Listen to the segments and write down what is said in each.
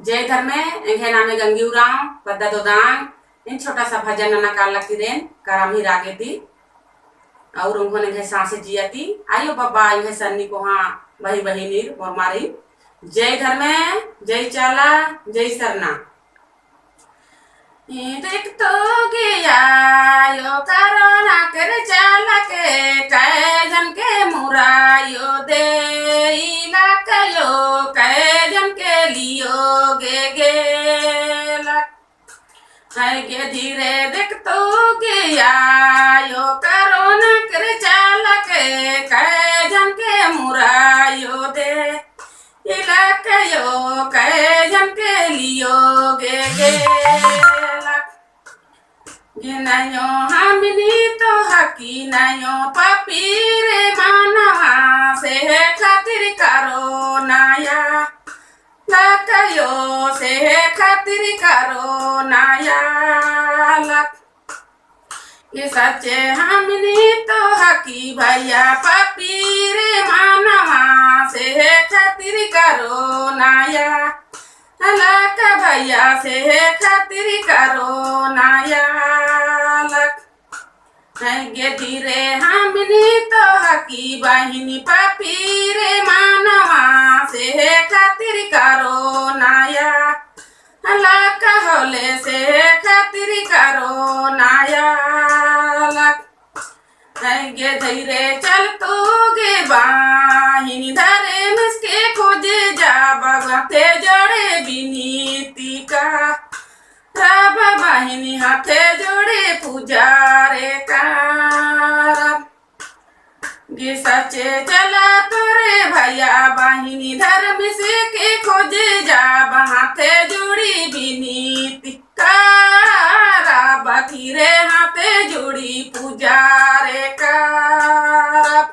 जय धर्मे एंगे नामे गंगीउराव पद्दा दोदांग इन छोटा सा भजन नना काला किरेन कराम ही रागे दी और उन्होंने घे सांसे जिया थी आयो बाबा इन्हें सन्नी को हाँ वही वही नीर और मारी जय धर्मे जय चाला जय सरना देख तो गया यो करोना कर चाला के कई जन के मुरायो दे इलाकयो कई जन के लियो गे गे धीरे देख तो गया यो करोना कर चाला के कई जन के मुरायो दे इलाकयो कई जन के लियो गे नयो हमनी तो हकी नयो पपीरे मानवा से खातिर करो नाया लकयो से खातिर करो नाया लक ये सच्चे हमनी तो हकी भैया पपीरे मानवा से खातिर करो नाया लक भैया से खातिर करो नाया गे धीरे हमनी तो हकी बहिनी पपीरे मानवा से खातिर करो नाया लक होले से खातिर करो नाया लक गे धीरे चल तो गे बाहिनी धरे मिसके खोजे जा बगते जड़े बिनीति का रब बाहिनी हाथे जोड़े पुजारे कार गे सचे चला तोरे भैया बाहिनी धर्म से के खोजे जा हाथे जोड़ी बिनीति कार बखीरे हाथे जोड़ी पुजारे कार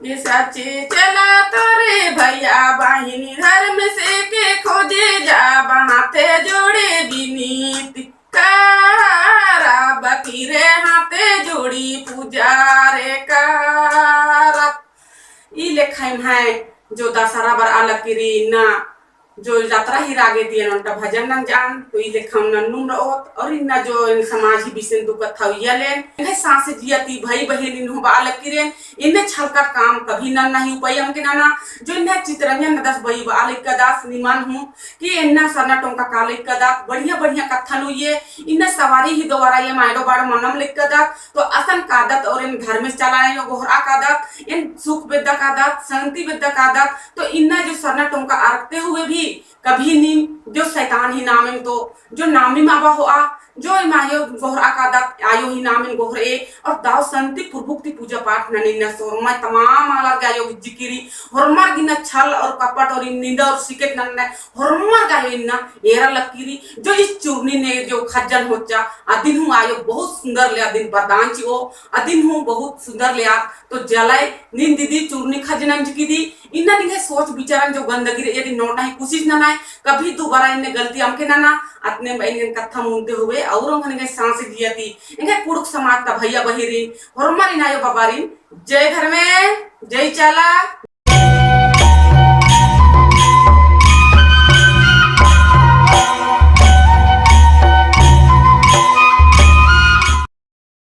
गे सचे चला तोरे भैया बाहिनी धर्म से के खोजे जा हाथे जोड़े बिनीति कारा बकीरे हाथे जोड़ी पुजारे कार ई लेखाइम है जो दशहरा बर अलग किरी ना जो यात्रा ही रागे दिए नंटा भजन नंग जान तो ई लेखाम नन्नुन रोत और इन्ना जो समाज ही बिसेन दुखत था यलेन इन्हें सांसे जियती भाई बहन इन्हों बालक किरेन इन्हें छलका काम कभी न नहीं उपयम के नाना जो इन्हें चित्रंजन दस बई बालिक का दास निमान हूँ कि इन्ना सरना टोंका कालिक का दास बढ़िया बढ़िया कथन हुए इन्हें सवारी ही दोबारा ये मायरो बाड़ मनम लिख का दास तो असन कादत और इन घर में चला रहे गोहरा का दास इन सुख विद्या का दास शांति विद्या का दास तो इन्ना जो सरना टोंका आरकते हुए भी कभी नीम जो शैतान ही नाम तो जो नामी मावा हुआ जो मायो गोहरा का दात आयो ही नाम गोहरे और दाव संति पुरभुक्ति पूजा पाठ ननिन्ना सोरमा तमाम आलर गायो जिकिरी हरमर गिना छल और कपट और निंदा और सिकेट नन्ना हरमर गायो इन्ना एरा लकीरी जो इस चूर्णी ने जो खज्जन होचा अदिन हूँ आयो बहुत सुंदर ले अदिन बरदान चिओ अदिन हूँ बहुत सुंदर ले तो जलाए नींद दीदी चूर्णी खजनन जिकी इन्ना दिखे सोच विचारन जो गंदगी यदि नोट नहीं कोशिश ना नाय कभी दोबारा इन्हें गलती हमके ना अतने इन्हें कथा मुनते हुए और उन्हें सांस दिया थी इन्हें कुड़क समाज का भैया बहिरी हरमारी नायो बाबारी जय धर्मे जय चाला